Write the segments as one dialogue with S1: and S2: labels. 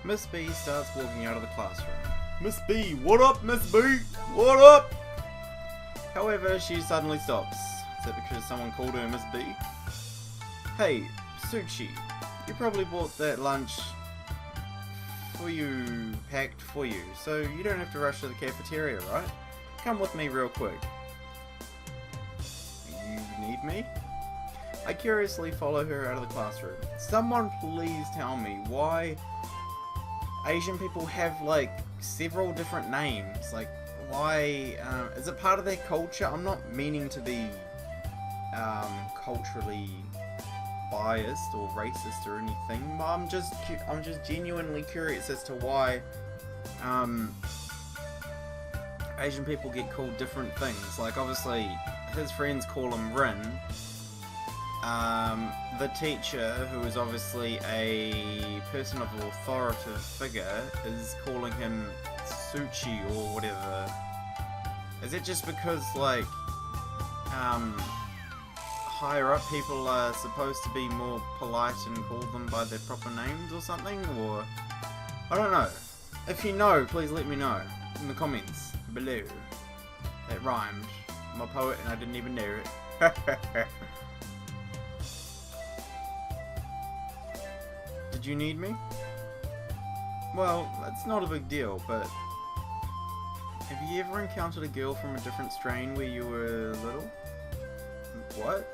S1: Miss B starts walking out of the classroom. Miss B, what up, Miss B? What up? However, she suddenly stops. Is that because someone called her Miss B? Hey, Tsuchi, you probably bought that lunch packed for you, so you don't have to rush to the cafeteria, right? Come with me real quick. You need me? I curiously follow her out of the classroom. Someone please tell me why Asian people have like several different names. Like, why is it part of their culture? I'm not meaning to be culturally biased or racist or anything, but I'm just genuinely curious as to why Asian people get called different things. Like, obviously his friends call him Rin. The teacher, who is obviously a person of authoritative figure, is calling him Tsuchi or whatever. Is it just because, like, higher up people are supposed to be more polite and call them by their proper names or something? Or, I don't know. If you know, please let me know in the comments below. That rhymed. I'm a poet and I didn't even know it. Did you need me? Well, that's not a big deal, but have you ever encountered a girl from a different strain where you were little? What?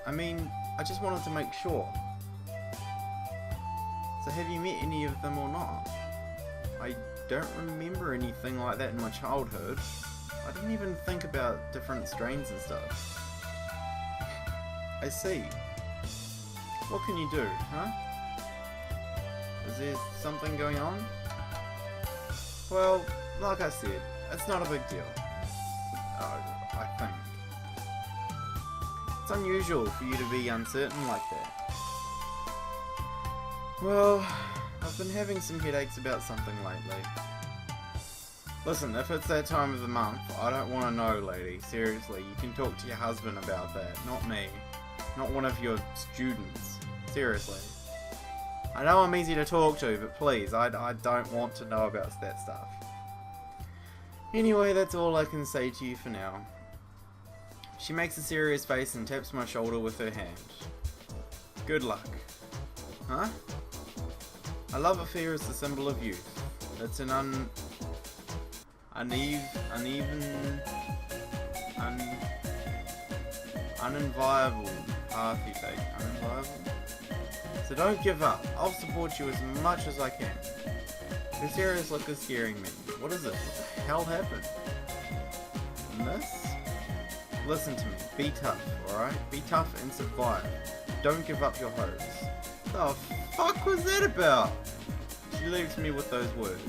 S1: I mean, I just wanted to make sure. So have you met any of them or not? I don't remember anything like that in my childhood. I didn't even think about different strains and stuff. I see. What can you do, huh? Is there something going on? Well, like I said, it's not a big deal. I think. It's unusual for you to be uncertain like that. Well, I've been having some headaches about something lately. Listen, if it's that time of the month, I don't want to know, lady. Seriously, you can talk to your husband about that, not me. Not one of your students. Seriously. I know I'm easy to talk to, but please, I don't want to know about that stuff. Anyway, that's all I can say to you for now. She makes a serious face and taps my shoulder with her hand. Good luck. Huh? A love affair is the symbol of youth. It's an unenviable path you take. Unenviable? So don't give up. I'll support you as much as I can. Her serious look is scaring me. What is it? What the hell happened? Miss? Listen to me. Be tough, alright? Be tough and survive. Don't give up your hopes. The fuck was that about? She leaves me with those words.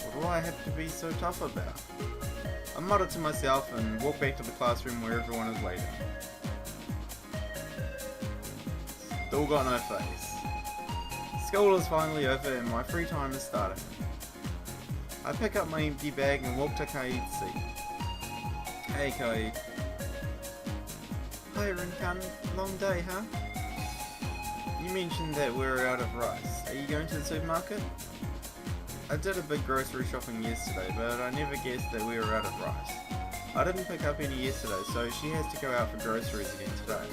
S1: What do I have to be so tough about? I mutter to myself and walk back to the classroom where everyone is waiting. Still got no face. School is finally over and my free time is starting. I pick up my empty bag and walk to Kaede's seat. Hey Kaede. Hi Rin-kun, long day, huh? You mentioned that we're out of rice. Are you going to the supermarket? I did a big grocery shopping yesterday, but I never guessed that we were out of rice. I didn't pick up any yesterday, so she has to go out for groceries again today.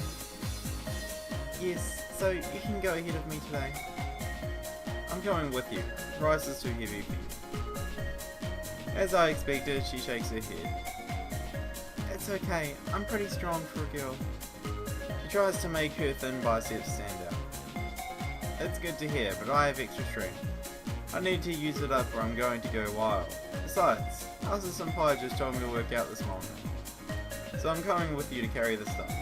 S1: Yes, so you can go ahead of me today. I'm going with you. Rice is too heavy for you. As I expected, she shakes her head. It's okay, I'm pretty strong for a girl. She tries to make her thin biceps stand out. It's good to hear, but I have extra strength. I need to use it up or I'm going to go wild. Besides, Asa Senpai just told me to work out this morning. So I'm coming with you to carry the stuff.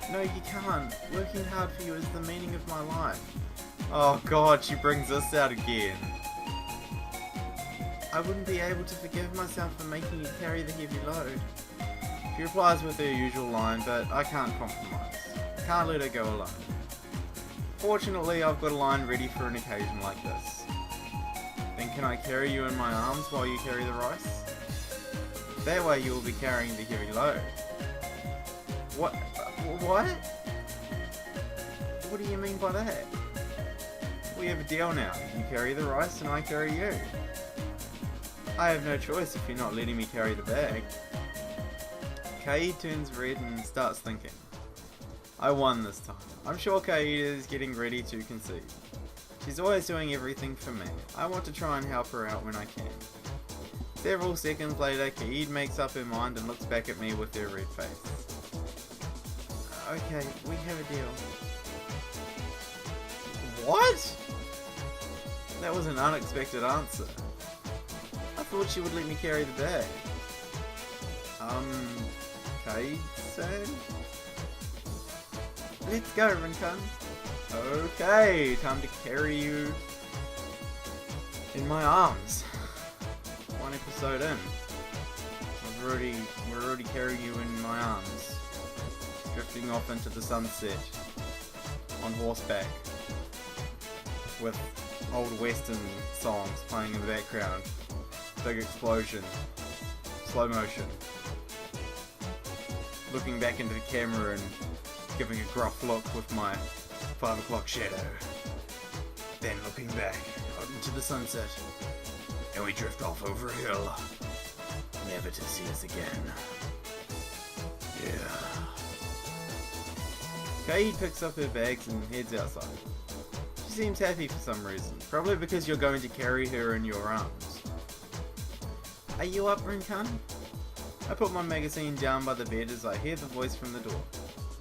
S1: No, you can't. Working hard for you is the meaning of my life. Oh god, she brings this out again. I wouldn't be able to forgive myself for making you carry the heavy load. She replies with her usual line, but I can't compromise. Can't let her go alone. Fortunately, I've got a line ready for an occasion like this. Then can I carry you in my arms while you carry the rice? That way you will be carrying the heavy load. What? What? What do you mean by that? We have a deal now. You carry the rice and I carry you. I have no choice if you're not letting me carry the bag. Kaede turns red and starts thinking. I won this time. I'm sure Kaede is getting ready to concede. She's always doing everything for me. I want to try and help her out when I can. Several seconds later, Kaede makes up her mind and looks back at me with her red face. Okay, we have a deal. What? That was an unexpected answer. I thought she would let me carry the bag. Kaede-san? Let's go, Rin-kun. Okay, time to carry you in my arms. One episode in. We're already carrying you in my arms. Drifting off into the sunset. On horseback. With old western songs playing in the background. Big explosion. Slow motion. Looking back into the camera and giving a gruff look with my 5 o'clock shadow. Then looking back out into the sunset. And we drift off over a hill. Never to see us again. Yeah. Kaede picks up her bags and heads outside. She seems happy for some reason. Probably because you're going to carry her in your arms. Are you up, Rin-kun? I put my magazine down by the bed as I hear the voice from the door.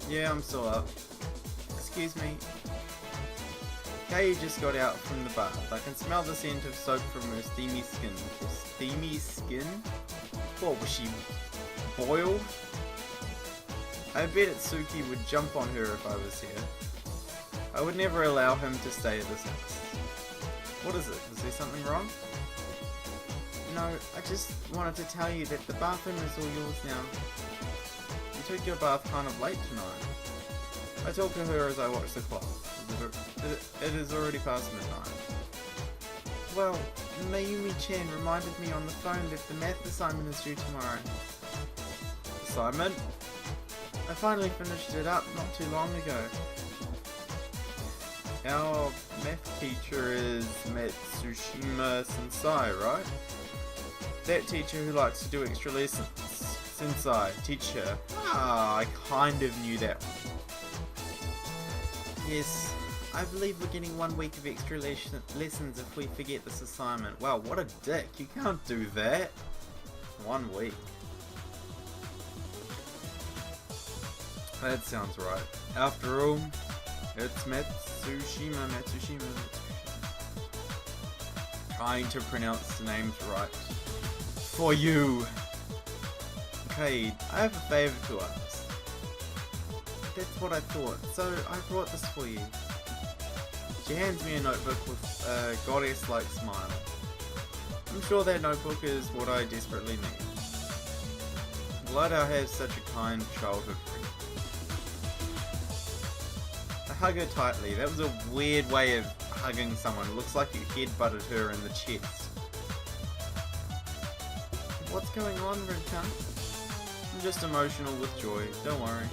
S1: Yeah, I'm still up. Excuse me. Kaede just got out from the bath. I can smell the scent of soap from her steamy skin. Steamy skin? What, was she boiled? I bet Tsuki would jump on her if I was here. I would never allow him to stay at this house. What is it? Is there something wrong? No, I just wanted to tell you that the bathroom is all yours now. You took your bath kind of late tonight. I talked to her as I watched the clock. It is already past midnight. Well, Mayumi-chan reminded me on the phone that the math assignment is due tomorrow. Assignment? I finally finished it up not too long ago. Our math teacher is Tsuchimi Sensei, right? That teacher who likes to do extra lessons. Sensei, teacher. Ah, I kind of knew that one. Yes, I believe we're getting 1 week of extra lessons if we forget this assignment. Wow, what a dick. You can't do that. 1 week. That sounds right. After all, it's Matsushima. Trying to pronounce the names right. For you. Kaede, I have a favor to ask. That's what I thought, so I brought this for you. She hands me a notebook with a goddess-like smile. I'm sure that notebook is what I desperately need. Glad I have such a kind childhood friend. I hug her tightly. That was a weird way of hugging someone. It looks like you headbutted her in the chest. What's going on, Rin-kun? I'm just emotional with joy. Don't worry.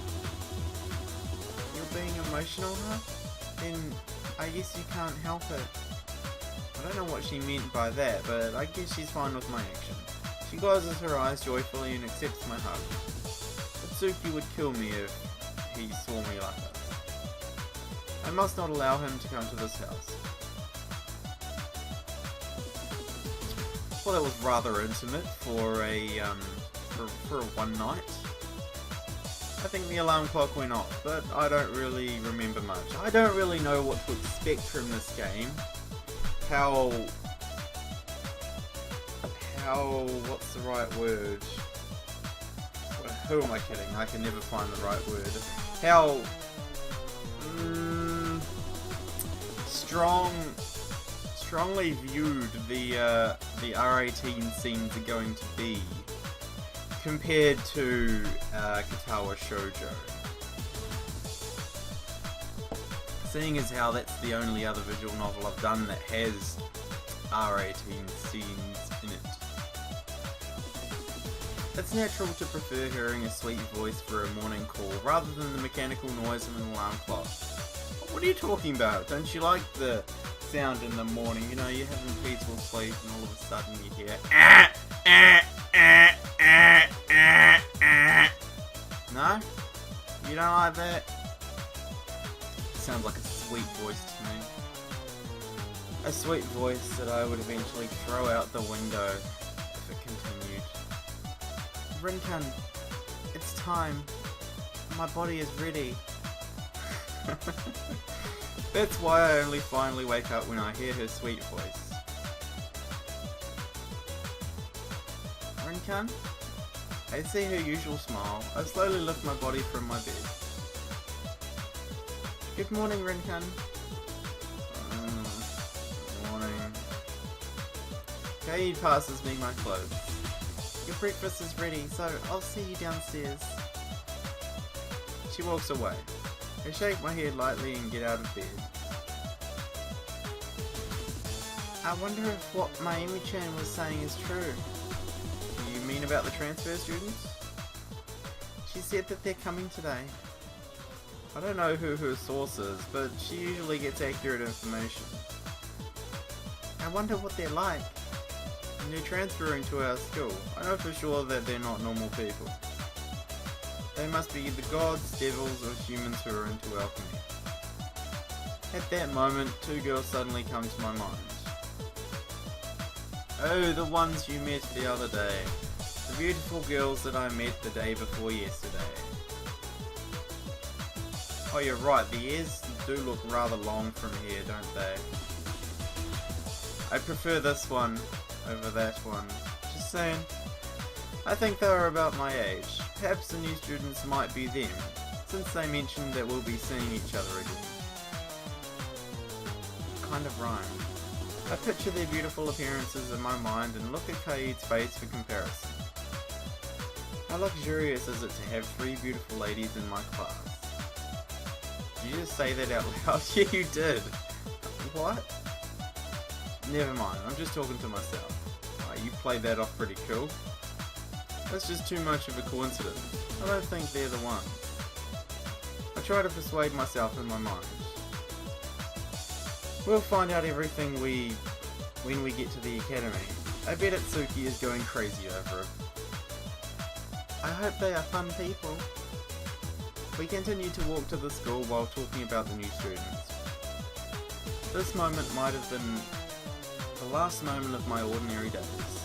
S1: You're being emotional, huh? Then I guess you can't help it. I don't know what she meant by that, but I guess she's fine with my action. She closes her eyes joyfully and accepts my hug. Atsuki would kill me if he saw me like this. I must not allow him to come to this house. Well, that was rather intimate for a one night. I think the alarm clock went off, but I don't really remember much. I don't really know what to expect from this game. What's the right word? Who am I kidding? I can never find the right word. How strongly viewed the R18 scenes are going to be compared to Katawa Shoujo. Seeing as how that's the only other visual novel I've done that has R18 scenes in it. It's natural to prefer hearing a sweet voice for a morning call rather than the mechanical noise of an alarm clock. What are you talking about? Don't you like the sound in the morning? You know, you're having peaceful sleep and all of a sudden you hear No? You don't like that? It sounds like a sweet voice to me. A sweet voice that I would eventually throw out the window if it continued. Rinkan, it's time. My body is ready. That's why I only finally wake up when I hear her sweet voice. Rinkan? I see her usual smile. I slowly lift my body from my bed. Good morning, Rinkan. Morning. Kaede passes me my clothes. Your breakfast is ready, so I'll see you downstairs. She walks away. I shake my head lightly and get out of bed. I wonder if what Mayumi-chan was saying is true. You mean about the transfer students? She said that they're coming today. I don't know who her source is, but she usually gets accurate information. I wonder what they're like. And they're transferring to our school. I know for sure that they're not normal people. They must be either gods, devils, or humans who are into alchemy. At that moment, two girls suddenly come to my mind. Oh, the ones you met the other day. The beautiful girls that I met the day before yesterday. Oh, you're right, the ears do look rather long from here, don't they? I prefer this one over that one. Just saying. I think they are about my age. Perhaps the new students might be them, since they mentioned that we'll be seeing each other again. Kind of rhyme. I picture their beautiful appearances in my mind and look at Kaede's face for comparison. How luxurious is it to have three beautiful ladies in my class? Did you just say that out loud? Yeah, you did. What? Never mind, I'm just talking to myself. You played that off pretty cool. That's just too much of a coincidence. I don't think they're the ones. I try to persuade myself in my mind. We'll find out everything when we get to the academy. I bet Atsuki is going crazy over it. I hope they are fun people. We continue to walk to the school while talking about the new students. This moment might have been the last moment of my ordinary days.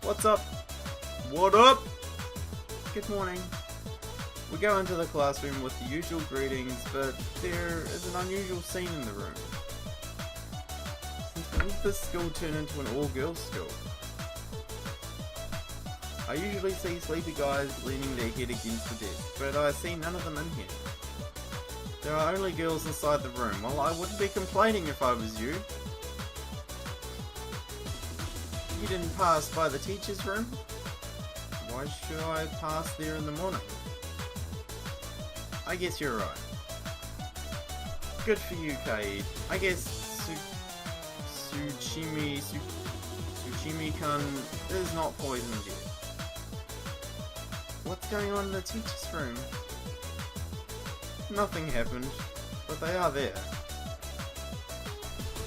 S1: What's up? What up? Good morning. We go into the classroom with the usual greetings, but there is an unusual scene in the room. Since when did this school turn into an all-girls school? I usually see sleepy guys leaning their head against the desk, but I see none of them in here. There are only girls inside the room. Well, I wouldn't be complaining if I was you. You didn't pass by the teacher's room? Why should I pass there in the morning? I guess you're right. Good for you, Kaede. I guess Tsuchimi-kun is not poisoned yet. What's going on in the teacher's room? Nothing happened, but they are there.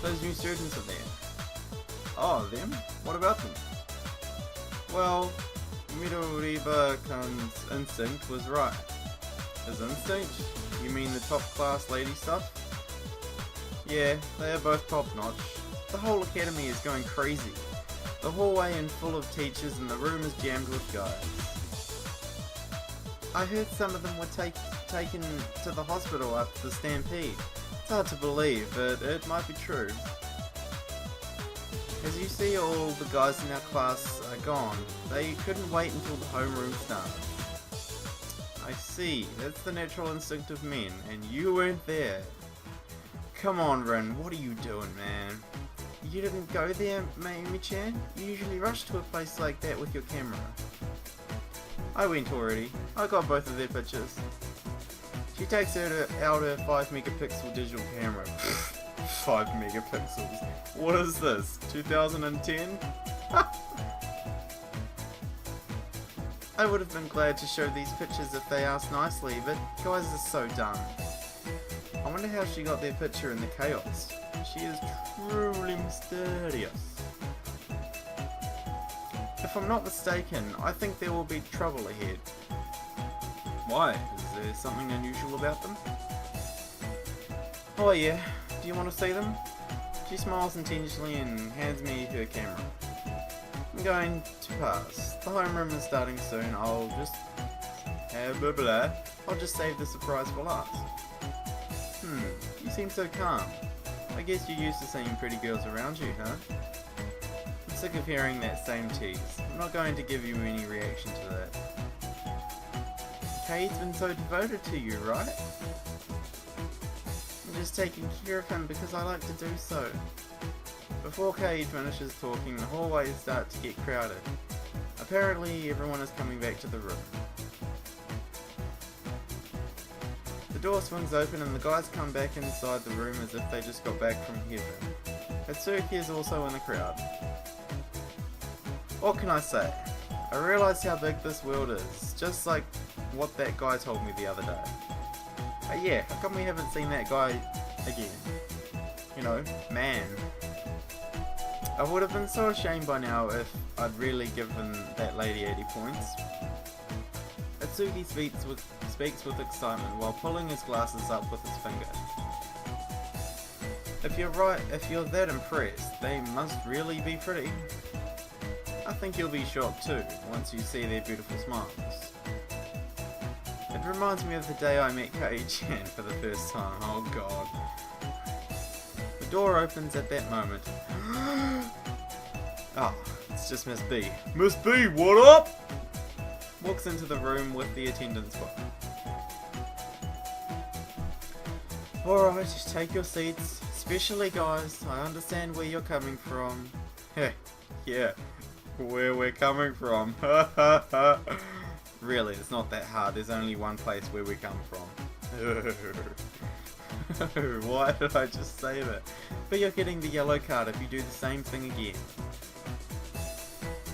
S1: Those new students are there. Oh, them? What about them? Well, Midoriba-kun's instinct was right. His instinct? You mean the top class lady stuff? Yeah, they are both top notch. The whole academy is going crazy. The hallway is full of teachers and the room is jammed with guys. I heard some of them were taken to the hospital after the stampede. It's hard to believe, but it might be true. As you see, all the guys in our class are gone. They couldn't wait until the homeroom started. I see, that's the natural instinct of men, and you weren't there. Come on, Rin, what are you doing, man? You didn't go there, Mayumi-chan? You usually rush to a place like that with your camera. I went already. I got both of their pictures. She takes out her 5 megapixel digital camera. 5 megapixels. What is this? 2010? I would have been glad to show these pictures if they asked nicely, but guys are so dumb. I wonder how she got their picture in the chaos. She is truly mysterious. If I'm not mistaken, I think there will be trouble ahead. Why? Is there something unusual about them? Oh yeah, do you want to see them? She smiles intentionally and hands me her camera. I'm going to pass. The homeroom is starting soon. I'll just save the surprise for last. You seem so calm. I guess you're used to seeing pretty girls around you, huh? I'm sick of hearing that same tease. I'm not going to give you any reaction to that. Kaede's been so devoted to you, right? I'm just taking care of him because I like to do so. Before Kaede finishes talking, the hallways start to get crowded. Apparently, everyone is coming back to the room. The door swings open and the guys come back inside the room as if they just got back from heaven. Tsuchimi is also in the crowd. What can I say? I realised how big this world is, just like what that guy told me the other day. Yeah, how come we haven't seen that guy again? You know, man. I would have been so ashamed by now if I'd really given that lady 80 points. Atsuki speaks with excitement while pulling his glasses up with his finger. If you're that impressed, they must really be pretty. I think you'll be shocked too, once you see their beautiful smiles. It reminds me of the day I met Kaede-chan for the first time. Oh god. The door opens at that moment. Ah, it's just Miss B. Miss B, what up? Walks into the room with the attendance book. Alright, just take your seats. Especially guys, I understand where you're coming from. Yeah, where we're coming from. Really, it's not that hard. There's only one place where we come from. Why did I just say that? But you're getting the yellow card if you do the same thing again.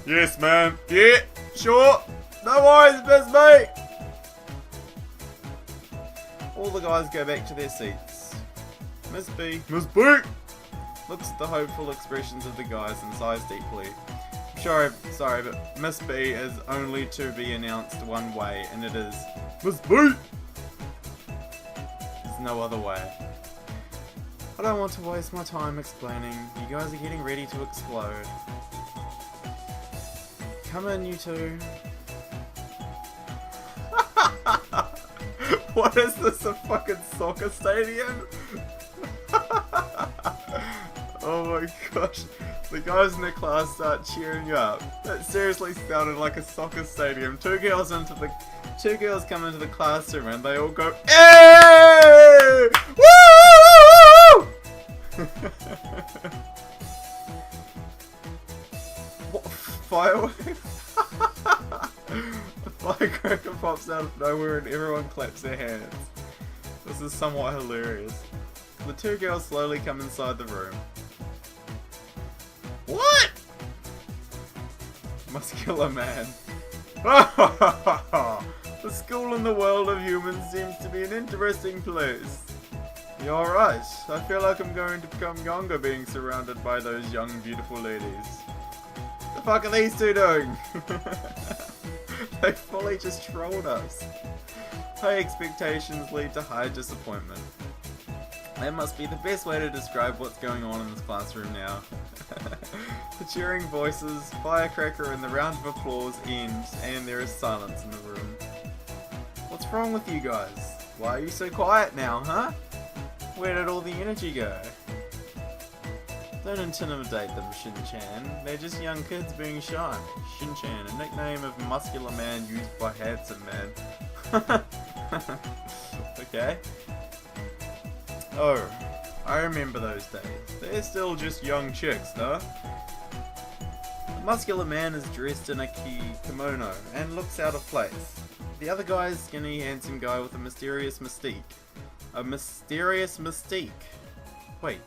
S1: Yes, man. Yeah, sure. No worries, Miss B. All the guys go back to their seats. Miss B looks at the hopeful expressions of the guys and sighs deeply. I'm sorry, but Miss B is only to be announced one way, and it is Miss B. There's no other way. I don't want to waste my time explaining. You guys are getting ready to explode. Come in, you two. What is this, a fucking soccer stadium? Oh my gosh. The guys in the class start cheering up. That seriously sounded like a soccer stadium. Two girls come into the classroom and they all go, "Hey! Woo! What, fireworks?" A firecracker pops out of nowhere and everyone claps their hands. This is somewhat hilarious. The two girls slowly come inside the room. What? Muscular man. The school in the world of humans seems to be an interesting place. You're right. I feel like I'm going to become younger being surrounded by those young, beautiful ladies. The fuck are these two doing? They fully just trolled us. High expectations lead to high disappointment. That must be the best way to describe what's going on in this classroom now. The cheering voices, firecracker, and the round of applause ends, and there is silence in the room. What's wrong with you guys? Why are you so quiet now, huh? Where did all the energy go? Don't intimidate them, Shin-chan. They're just young kids being shy. Shin-chan, a nickname of muscular man used by handsome man. Okay. Oh, I remember those days. They're still just young chicks, though. The muscular man is dressed in a kimono and looks out of place. The other guy is a skinny, handsome guy with a mysterious mystique. A mysterious mystique. Wait,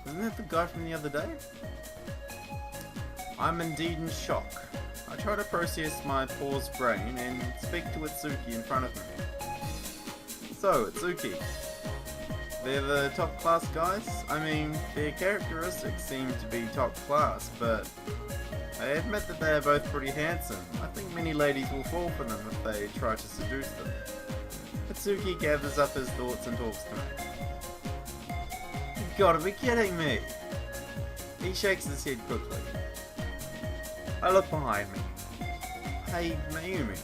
S1: Isn't that the guy from the other day? I'm indeed in shock. I try to process my paused brain and speak to Itsuki in front of me. So, Itsuki. They're the top class guys? I mean, their characteristics seem to be top class, but I admit that they are both pretty handsome. I think many ladies will fall for them if they try to seduce them. Itsuki gathers up his thoughts and talks to me. You've gotta be kidding me! He shakes his head quickly. I look behind me. Hey, Mayumi.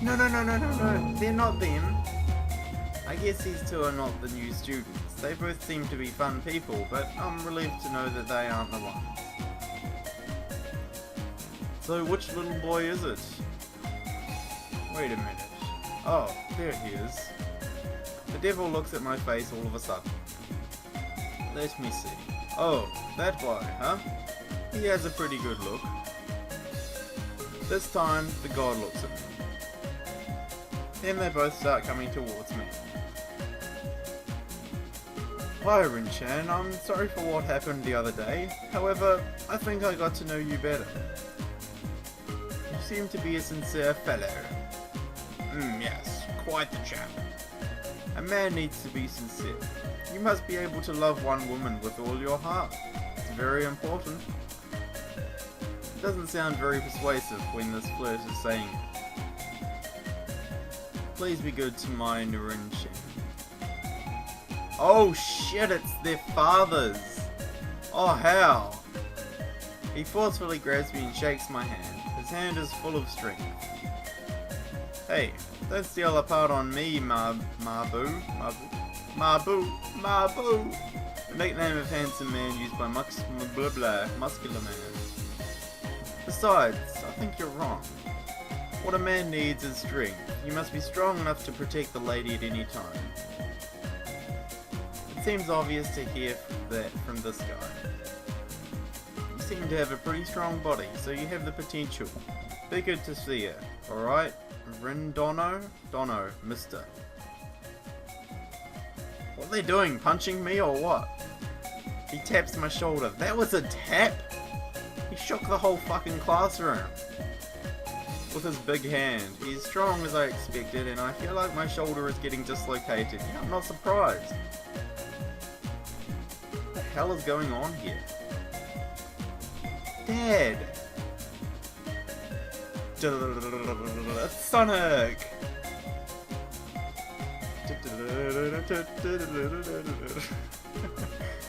S1: No, they're not them. I guess these two are not the new students. They both seem to be fun people, but I'm relieved to know that they aren't the ones. So which little boy is it? Wait a minute. Oh, there he is. The devil looks at my face all of a sudden. Let me see. Oh, that boy, huh? He has a pretty good look. This time, the god looks at me. Then they both start coming towards me. Hi Rin-chan, I'm sorry for what happened the other day. However, I think I got to know you better. You seem to be a sincere fellow. Yes, quite the chap. A man needs to be sincere. You must be able to love one woman with all your heart. It's very important. It doesn't sound very persuasive when this flirt is saying it. Please be good to my Rin-chan. Oh shit, it's their fathers! Oh how? He forcefully grabs me and shakes my hand. His hand is full of strength. Hey, don't steal a part on me, Mabu. The nickname of handsome man used by muscular man. Besides, I think you're wrong. What a man needs is strength. You must be strong enough to protect the lady at any time. It seems obvious to hear that from this guy. You seem to have a pretty strong body, so you have the potential. Be good to see you, alright? Dono, mister. What are they doing? Punching me or what? He taps my shoulder. That was a tap? He shook the whole fucking classroom. With his big hand. He's strong as I expected, and I feel like my shoulder is getting dislocated. Yeah, I'm not surprised. What the hell is going on here? Dad! It's Sonic!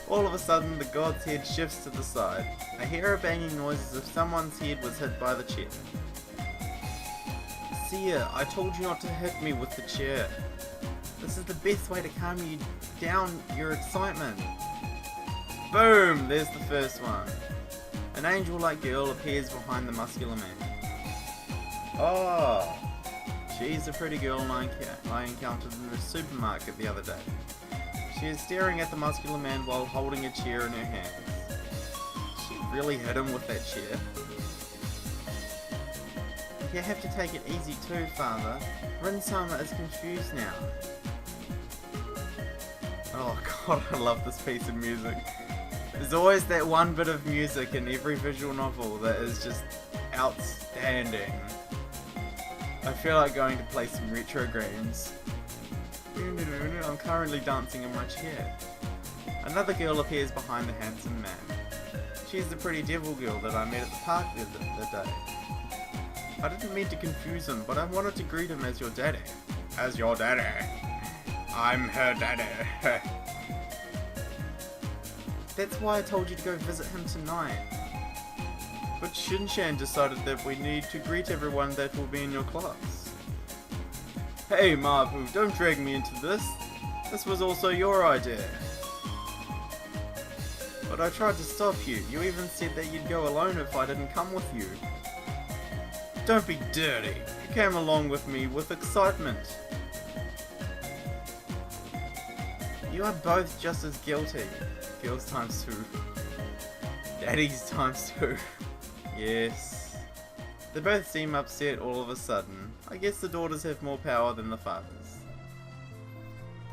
S1: All of a sudden, the god's head shifts to the side. I hear a banging noise as if someone's head was hit by the chair. Sia, I told you not to hit me with the chair. This is the best way to calm you down your excitement. Boom! There's the first one. An angel-like girl appears behind the muscular man. Oh! She's a pretty girl I encountered in the supermarket the other day. She is staring at the muscular man while holding a chair in her hands. She really hit him with that chair. You have to take it easy too, father. Rin-sama is confused now. Oh god, I love this piece of music. There's always that one bit of music in every visual novel that is just outstanding. I feel like going to play some retro games. I'm currently dancing in my chair. Another girl appears behind the handsome man. She's the pretty devil girl that I met at the park the day. I didn't mean to confuse him, but I wanted to greet him as your daddy. As your daddy. I'm her daddy. That's why I told you to go visit him tonight. But Shin-chan decided that we need to greet everyone that will be in your class. Hey Mabu, don't drag me into this. This was also your idea. But I tried to stop you. You even said that you'd go alone if I didn't come with you. Don't be dirty. You came along with me with excitement. You are both just as guilty. Girls times 2. Daddies times 2. Yes. They both seem upset all of a sudden. I guess the daughters have more power than the fathers.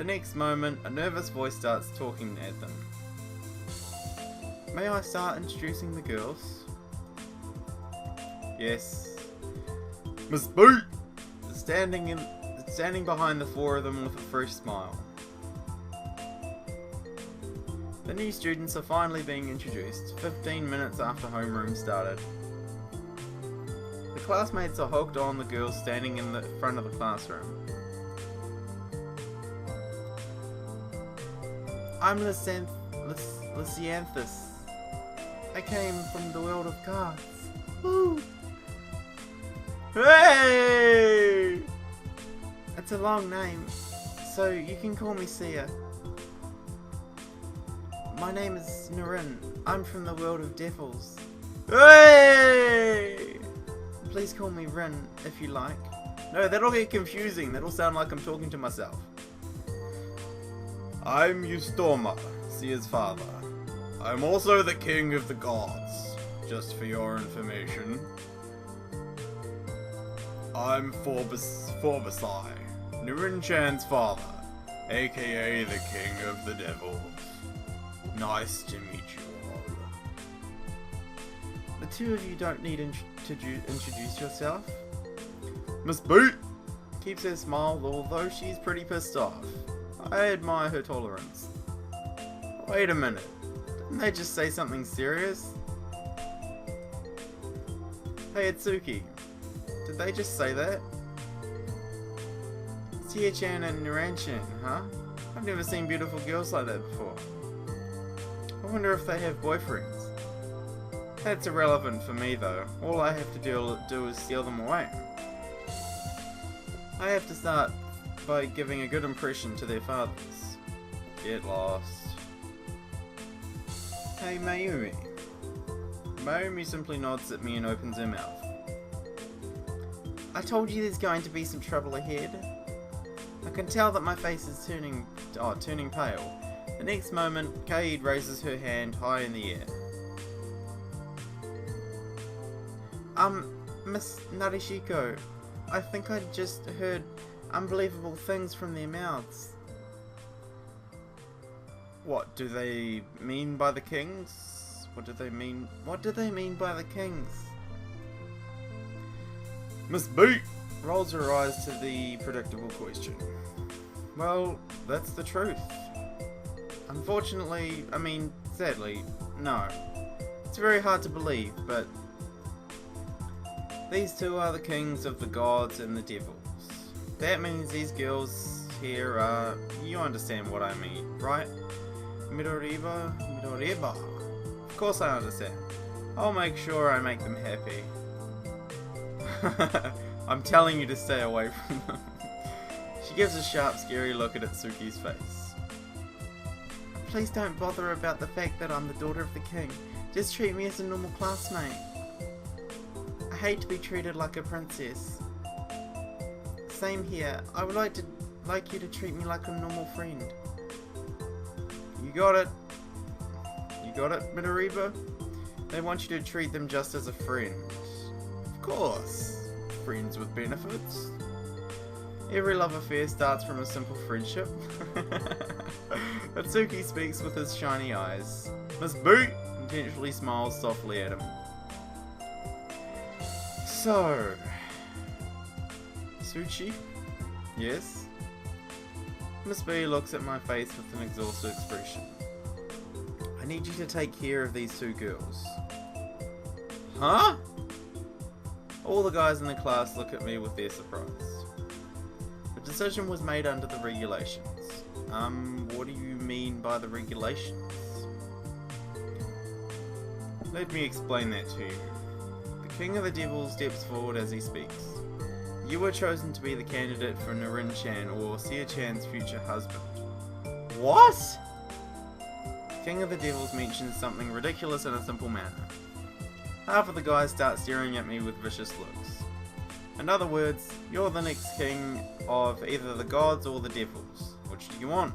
S1: The next moment, a nervous voice starts talking at them. May I start introducing the girls? Yes. Miss Boot! Standing behind the four of them with a fresh smile. The new students are finally being introduced, 15 minutes after homeroom started. The classmates are hooked on the girls standing in the front of the classroom. I'm Lysianthus. I came from the world of gods. Woo! Hey! It's a long name, so you can call me Sia. My name is Rin. I'm from the world of devils. Hey! Please call me Rin if you like. No, that'll get confusing. That'll sound like I'm talking to myself. I'm Eustoma, Sia's father. I'm also the king of the gods, just for your information. I'm Forbesai, Nurin-chan's father, aka the king of the devils. Nice to meet you all. The two of you don't need to introduce yourself. Miss Boot keeps her smile, although she's pretty pissed off. I admire her tolerance. Wait a minute, didn't they just say something serious? Hey Atsuki, did they just say that? Sia-chan and Nuran-chan, huh? I've never seen beautiful girls like that before. I wonder if they have boyfriends. That's irrelevant for me though. All I have to do is steal them away. I have to start by giving a good impression to their fathers. Get lost. Hey Mayumi. Mayumi simply nods at me and opens her mouth. I told you there's going to be some trouble ahead. I can tell that my face is turning pale. The next moment, Kaede raises her hand high in the air. Miss Narishiko, I think I just heard unbelievable things from their mouths. What do they mean by the kings? What do they mean by the kings? Miss Boot rolls her eyes to the predictable question. Well, that's the truth. Unfortunately, sadly, no. It's very hard to believe, but these two are the kings of the gods and the devils. That means these girls here are, you understand what I mean, right? Midoriba? Of course I understand. I'll make sure I make them happy. I'm telling you to stay away from them. She gives a sharp, scary look at Atsuki's face. Please don't bother about the fact that I'm the daughter of the king. Just treat me as a normal classmate. I hate to be treated like a princess. Same here. I would like you to treat me like a normal friend. You got it. You got it, Midoriba? They want you to treat them just as a friend. Of course. Friends with benefits. Every love affair starts from a simple friendship. Atsuki speaks with his shiny eyes. Miss Boot intentionally smiles softly at him. So, Tsuchi? Yes? Miss B looks at my face with an exhausted expression. I need you to take care of these two girls. Huh? All the guys in the class look at me with their surprise. The decision was made under the regulations. What do you mean by the regulations? Let me explain that to you. The King of the Devils steps forward as he speaks. You were chosen to be the candidate for Nurin-chan or Sia-chan's future husband. What? King of the Devils mentions something ridiculous in a simple manner. Half of the guys start staring at me with vicious looks. In other words, you're the next king of either the gods or the devils. Which do you want?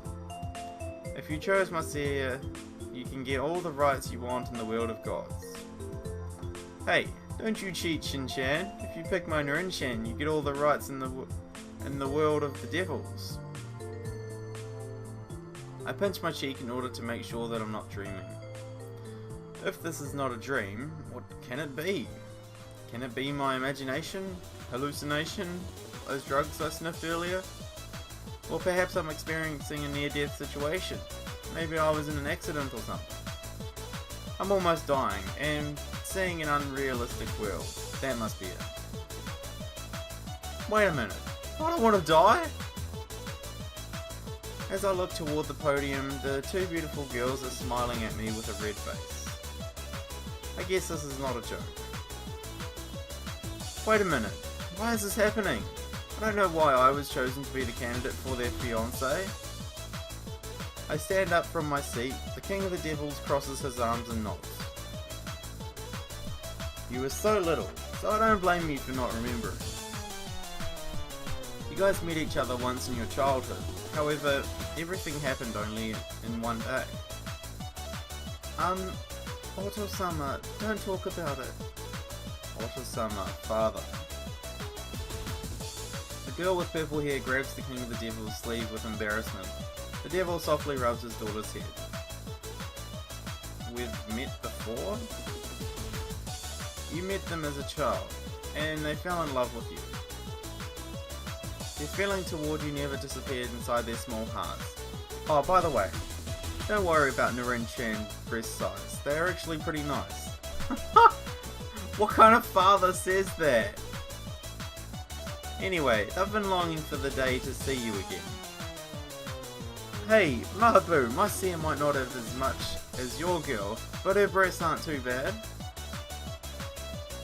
S1: If you chose my Sia, you can get all the rights you want in the world of gods. Hey, don't you cheat, Shin-chan. If you pick my Nurin-chan, you get all the rights in the world of the devils. I pinch my cheek in order to make sure that I'm not dreaming. If this is not a dream, what can it be? Can it be my imagination? Hallucination? Those drugs I sniffed earlier? Or perhaps I'm experiencing a near-death situation. Maybe I was in an accident or something. I'm almost dying, and seeing an unrealistic world. That must be it. Wait a minute. I don't want to die! As I look toward the podium, the two beautiful girls are smiling at me with a red face. I guess this is not a joke. Wait a minute. Why is this happening? I don't know why I was chosen to be the candidate for their fiancé. I stand up from my seat. The King of the Devils crosses his arms and nods. You were so little, so I don't blame you for not remembering. You guys met each other once in your childhood. However, everything happened only in one day. Oto-sama, don't talk about it. Oto-sama, father. The girl with purple hair grabs the King of the Devil's sleeve with embarrassment. The devil softly rubs his daughter's head. We've met before? You met them as a child, and they fell in love with you. Their feeling toward you never disappeared inside their small hearts. Oh, by the way, don't worry about Narin-chan's breast size. They are actually pretty nice. What kind of father says that? Anyway, I've been longing for the day to see you again. Hey, Mahabu, my seer might not have as much as your girl, but her breasts aren't too bad.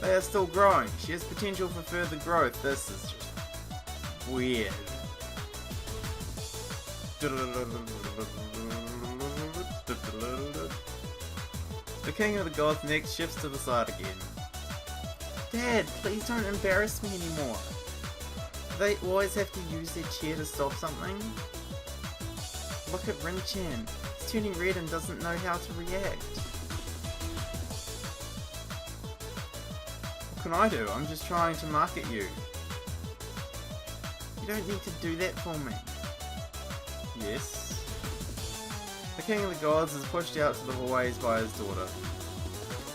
S1: They are still growing. She has potential for further growth. This is just weird. The King of the Gods next shifts to the side again. Dad, please don't embarrass me anymore. Do they always have to use their chair to stop something? Look at Rin-chan. He's turning red and doesn't know how to react. What can I do? I'm just trying to market you. You don't need to do that for me. Yes. The King of the Gods is pushed out to the hallways by his daughter.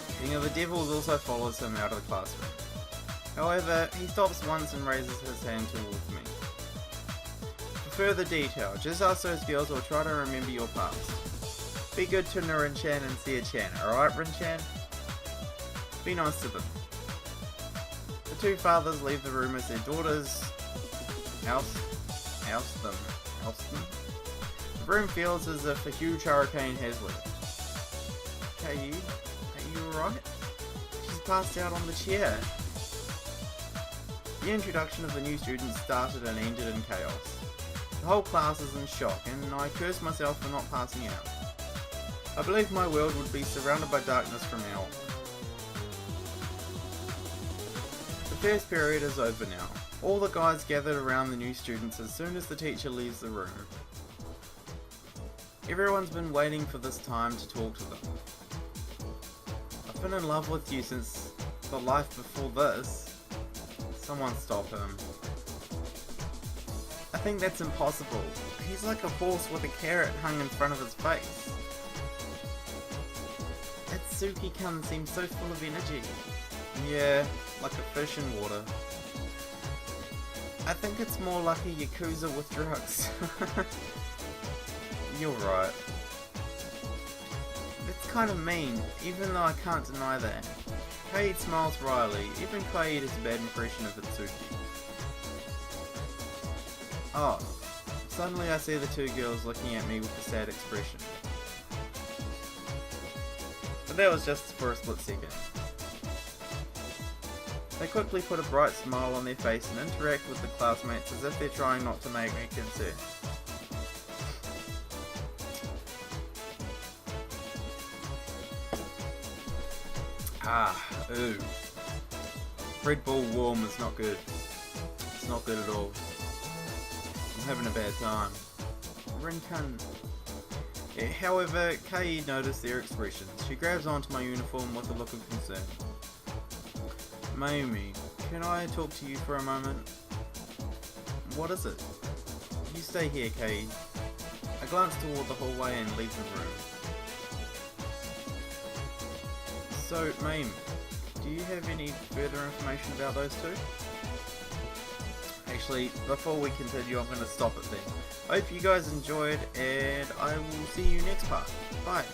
S1: The King of the Devils also follows him out of the classroom. However, he stops once and raises his hand towards me. For further detail, just ask those girls or try to remember your past. Be good to Narin-chan and Seer-chan, alright Rin-chan? Be nice to them. The two fathers leave the room as their daughters house them. The room feels as if a huge hurricane has left. Kaede, are you alright? She's passed out on the chair. The introduction of the new students started and ended in chaos. The whole class is in shock, and I curse myself for not passing out. I believe my world would be surrounded by darkness from now on. The first period is over now. All the guys gathered around the new students as soon as the teacher leaves the room. Everyone's been waiting for this time to talk to them. I've been in love with you since the life before this. Someone stop him. I think that's impossible. He's like a horse with a carrot hung in front of his face. Atsuki-kun seems so full of energy. Yeah, like a fish in water. I think it's more like a Yakuza with drugs. You're right. It's kind of mean, even though I can't deny that. Kaede smiles wryly. Even Kaede has a bad impression of Atsuki. Oh, suddenly I see the two girls looking at me with a sad expression. But that was just for a split second. They quickly put a bright smile on their face and interact with the classmates as if they're trying not to make me concerned. Ooh. Red Bull warm is not good. It's not good at all. I'm having a bad time. Rin-kun. Yeah, however, Kaede noticed their expressions. She grabs onto my uniform with a look of concern. Mayumi, can I talk to you for a moment? What is it? You stay here, Kaede. I glance toward the hallway and leave the room. So, Mame, do you have any further information about those two? Actually, before we continue, I'm going to stop it then. I hope you guys enjoyed, and I will see you next part. Bye.